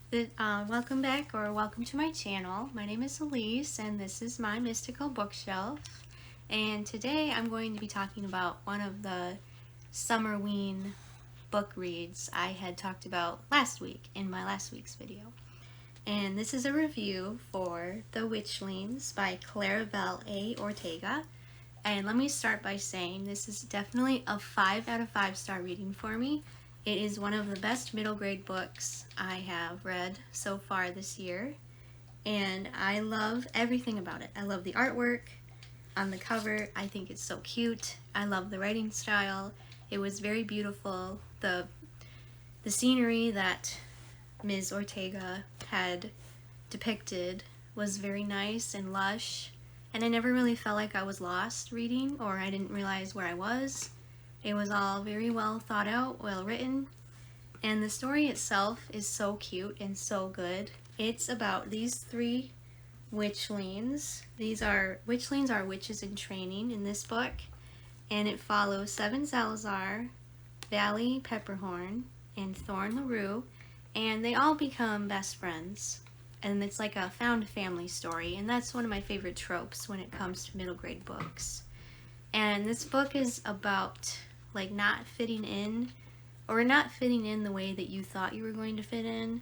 Welcome back, or welcome to my channel. My name is Elise and this is my mystical bookshelf, and today I'm going to be talking about one of the Summerween book reads I had talked about last week in my last week's video. And this is a review for The Witchlings by Claribel A. Ortega. And let me start by saying this is definitely a 5 out of 5 star reading for me. It is one of the best middle grade books I have read so far this year, and I love everything about it. I love the artwork on the cover. I think it's so cute. I love the writing style. It was very beautiful. The scenery that Ms. Ortega had depicted was very nice and lush, and I never really felt like I was lost reading or I didn't realize where I was. It was all very well thought out, well written, and the story itself is so cute and so good. It's about these 3 witchlings. Witchlings are witches in training in this book, and it follows Seven Salazar, Valley Pepperhorn, and Thorn LaRue, and they all become best friends. And it's like a found family story, and that's one of my favorite tropes when it comes to middle grade books. And this book is about like not fitting in, or not fitting in the way that you thought you were going to fit in,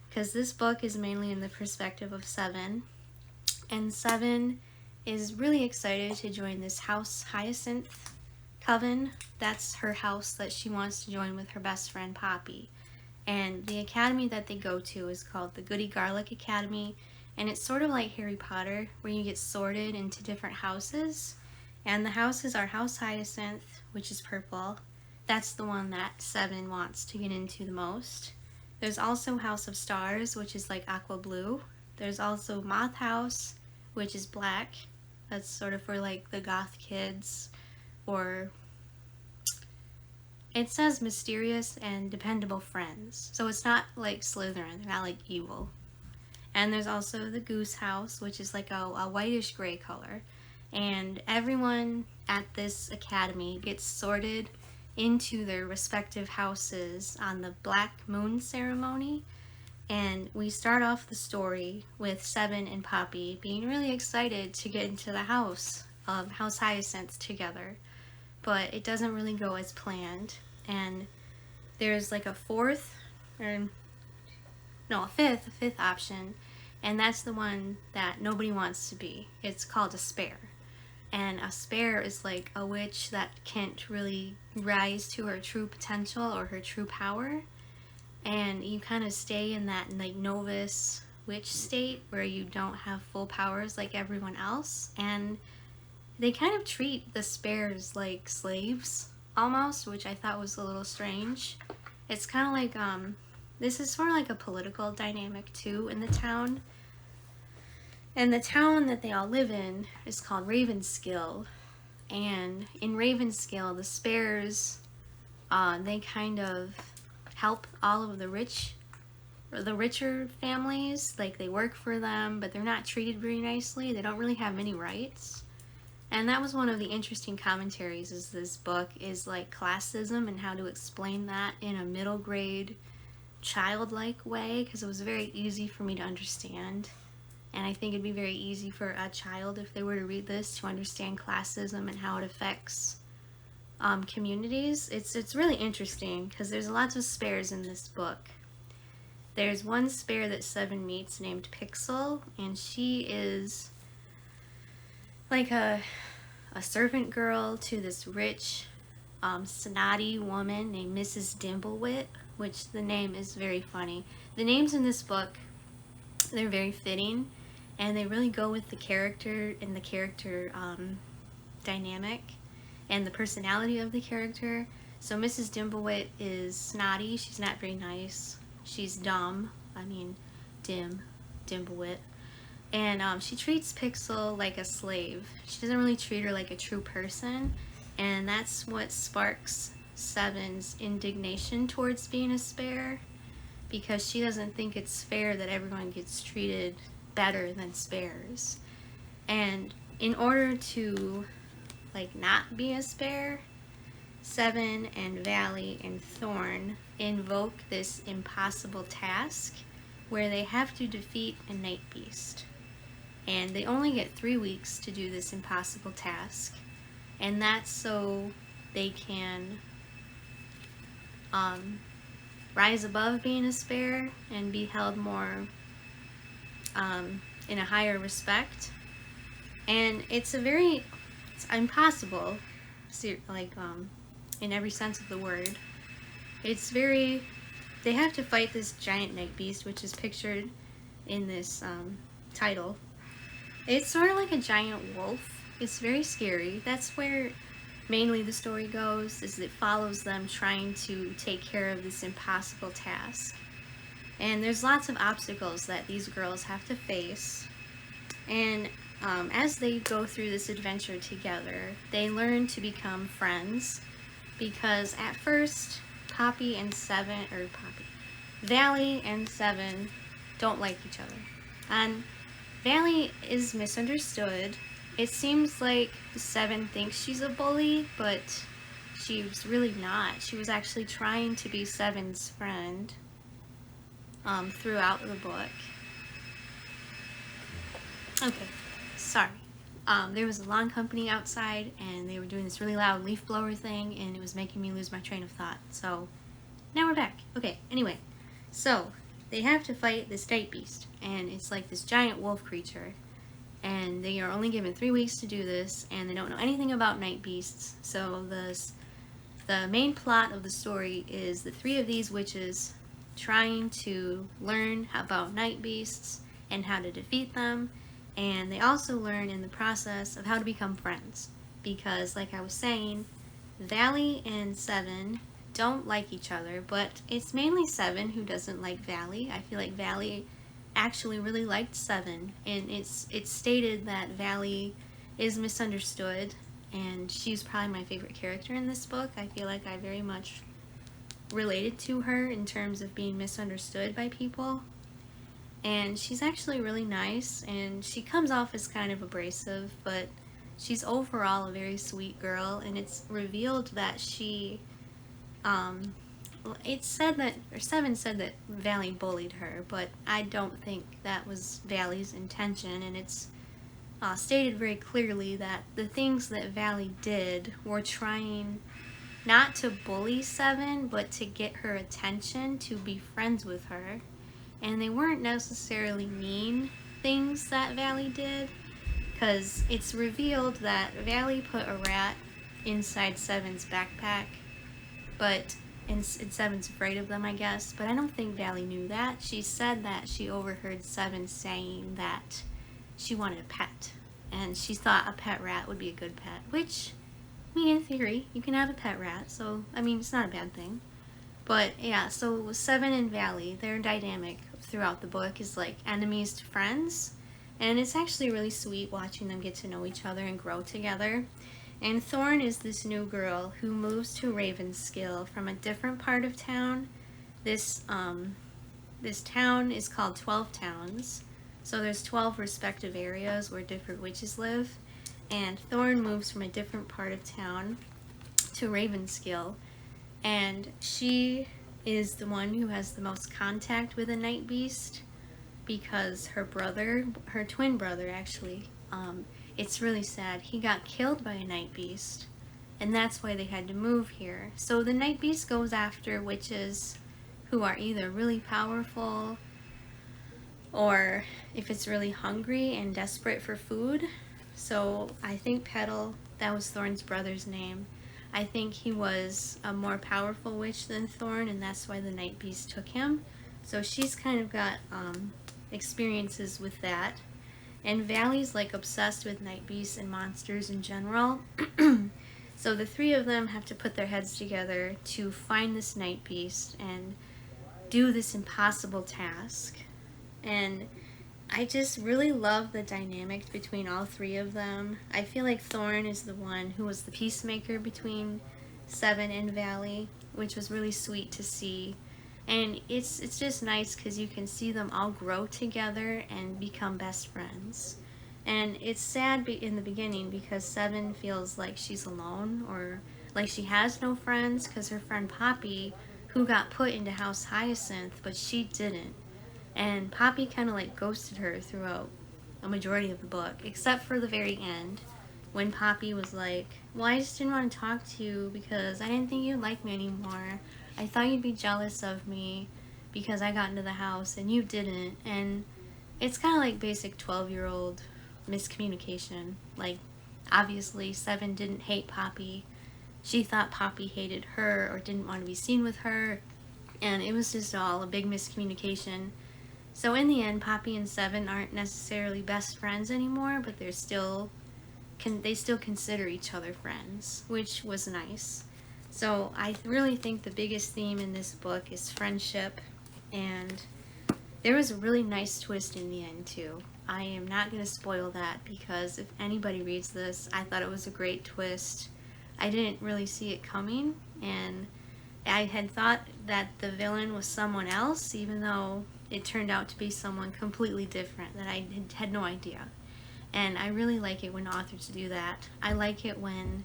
because this book is mainly in the perspective of Seven, and Seven is really excited to join this House Hyacinth coven. That's her house that she wants to join with her best friend Poppy. And the academy that they go to is called the Goody Garlic Academy, and it's sort of like Harry Potter, where you get sorted into different houses. And the houses are House Hyacinth, which is purple. That's the one that Seven wants to get into the most. There's also House of Stars, which is like aqua blue. There's also Moth House, which is black. That's sort of for like the goth kids, or it says mysterious and dependable friends. So it's not like Slytherin, they're not like evil. And there's also the Goose House, which is like a whitish gray color. And everyone at this academy gets sorted into their respective houses on the Black Moon ceremony. And we start off the story with Seven and Poppy being really excited to get into the house of House Hyacinth together. But it doesn't really go as planned. And there's like a fifth option. And that's the one that nobody wants to be. It's called a spare. And a spare is like a witch that can't really rise to her true potential or her true power. And you kind of stay in that like novice witch state where you don't have full powers like everyone else. And they kind of treat the spares like slaves almost, which I thought was a little strange. It's kind of like, this is sort of like a political dynamic too in the town. And the town that they all live in is called Ravenskill. And in Ravenskill, the spares, they kind of help all of the richer families. Like, they work for them, but they're not treated very nicely. They don't really have many rights. And that was one of the interesting commentaries is this book is like classism and how to explain that in a middle grade childlike way, because it was very easy for me to understand. And I think it'd be very easy for a child, if they were to read this, to understand classism and how it affects communities. It's really interesting because there's lots of spares in this book. There's one spare that Seven meets named Pixel, and she is like a servant girl to this rich, snotty woman named Mrs. Dimblewit, which the name is very funny. The names in this book, they're very fitting, and they really go with the character and the character dynamic and the personality of the character. So Mrs. Dimblewit is snotty. She's not very nice. She's dumb. I mean, Dimblewit. And she treats Pixel like a slave. She doesn't really treat her like a true person. And that's what sparks Seven's indignation towards being a spare, because she doesn't think it's fair that everyone gets treated better than spares. And in order to like not be a spare, Seven and Valley and Thorn invoke this impossible task where they have to defeat a night beast. And they only get 3 weeks to do this impossible task. And that's so they can rise above being a spare and be held more in a higher respect. And it's impossible, like in every sense of the word. They have to fight this giant night beast, which is pictured in this title. It's sort of like a giant wolf. It's very scary. That's where mainly the story goes, is it follows them trying to take care of this impossible task. And there's lots of obstacles that these girls have to face. And as they go through this adventure together, they learn to become friends, because at first Valley and Seven don't like each other. And Valley is misunderstood. It seems like Seven thinks she's a bully, but she's really not. She was actually trying to be Seven's friend throughout the book. Okay, sorry. There was a lawn company outside, and they were doing this really loud leaf blower thing, and it was making me lose my train of thought. So, now we're back. Okay, anyway. So, they have to fight this night beast, and it's like this giant wolf creature. And they are only given 3 weeks to do this, and they don't know anything about night beasts. So, the main plot of the story is the 3 of these witches trying to learn about night beasts and how to defeat them. And they also learn in the process of how to become friends. Because, like I was saying, Valley and Seven don't like each other, but it's mainly Seven who doesn't like Valley. I feel like Valley actually really liked Seven, and it's stated that Valley is misunderstood, and she's probably my favorite character in this book. I feel like I very much related to her in terms of being misunderstood by people. And she's actually really nice, and she comes off as kind of abrasive, but she's overall a very sweet girl. And it's revealed that Seven said that Valley bullied her, but I don't think that was Valley's intention. And it's stated very clearly that the things that Valley did were trying not to bully Seven, but to get her attention, to be friends with her. And they weren't necessarily mean things that Valley did, because it's revealed that Valley put a rat inside Seven's backpack, and Seven's afraid of them, I guess, but I don't think Valley knew that. She said that she overheard Seven saying that she wanted a pet, and she thought a pet rat would be a good pet, which, I mean, in theory, you can have a pet rat, so, I mean, it's not a bad thing. But, yeah, so Seven and Valley, their dynamic throughout the book is like enemies to friends, and it's actually really sweet watching them get to know each other and grow together. And Thorn is this new girl who moves to Ravenskill from a different part of town. This town is called 12 Towns, so there's 12 respective areas where different witches live, and Thorn moves from a different part of town to Ravenskill, and she is the one who has the most contact with a night beast, because her twin brother actually, it's really sad, he got killed by a night beast, and that's why they had to move here. So the night beast goes after witches who are either really powerful, or if it's really hungry and desperate for food. So I think Petal, that was Thorn's brother's name, I think he was a more powerful witch than Thorn, and that's why the night beast took him. So she's kind of got experiences with that. And Valley's like obsessed with night beasts and monsters in general. So the 3 of them have to put their heads together to find this night beast and do this impossible task. And I just really love the dynamic between all 3 of them. I feel like Thorn is the one who was the peacemaker between Seven and Valley, which was really sweet to see. And it's just nice because you can see them all grow together and become best friends. And it's sad in the beginning because Seven feels like she's alone, or like she has no friends, because her friend Poppy, who got put into House Hyacinth, but she didn't. And Poppy kind of like ghosted her throughout a majority of the book, except for the very end when Poppy was like, well, I just didn't want to talk to you because I didn't think you'd like me anymore. I thought you'd be jealous of me because I got into the house and you didn't. And it's kind of like basic 12-year-old miscommunication. Like, obviously, Seven didn't hate Poppy. She thought Poppy hated her or didn't want to be seen with her. And it was just all a big miscommunication. So in the end, Poppy and Seven aren't necessarily best friends anymore, but they still consider each other friends, which was nice. So I really think the biggest theme in this book is friendship, and there was a really nice twist in the end too. I am not going to spoil that because if anybody reads this, I thought it was a great twist. I didn't really see it coming, and I had thought that the villain was someone else, even though it turned out to be someone completely different that I had no idea. And I really like it when authors do that. I like it when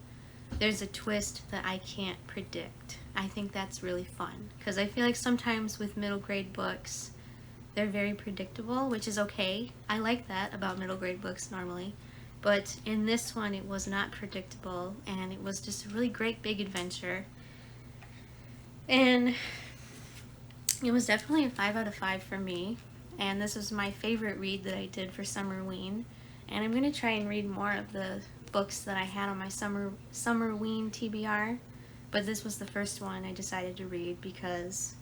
there's a twist that I can't predict. I think that's really fun, because I feel like sometimes with middle grade books, they're very predictable, which is okay. I like that about middle grade books normally. But in this one, it was not predictable, and it was just a really great big adventure. And it was definitely a 5 out of 5 for me. And this was my favorite read that I did for Summerween. And I'm going to try and read more of the books that I had on my Summerween TBR. But this was the first one I decided to read because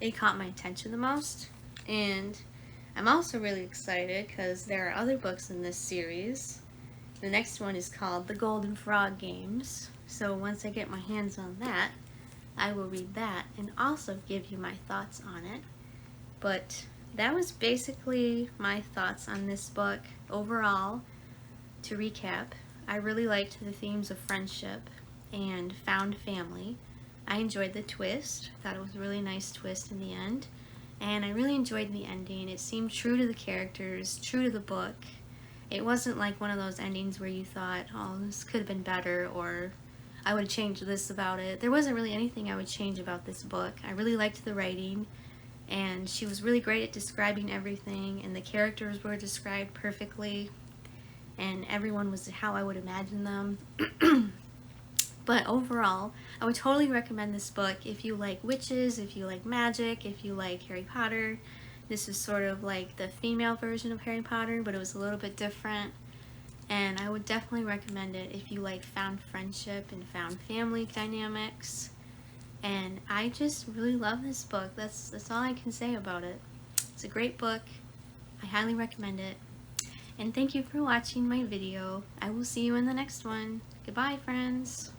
it caught my attention the most. And I'm also really excited because there are other books in this series. The next one is called The Golden Frog Games. So once I get my hands on that, I will read that and also give you my thoughts on it. But that was basically my thoughts on this book overall. To recap, I really liked the themes of friendship and found family. I enjoyed the twist. I thought it was a really nice twist in the end. And I really enjoyed the ending. It seemed true to the characters, true to the book. It wasn't like one of those endings where you thought, oh, this could have been better, or I would change this about it. There wasn't really anything I would change about this book. I really liked the writing, and she was really great at describing everything, and the characters were described perfectly, and everyone was how I would imagine them. But overall, I would totally recommend this book if you like witches, if you like magic, if you like Harry Potter. This is sort of like the female version of Harry Potter, but it was a little bit different. And I would definitely recommend it if you like found friendship and found family dynamics. And I just really love this book. That's all I can say about it. It's a great book. I highly recommend it. And thank you for watching my video. I will see you in the next one. Goodbye, friends.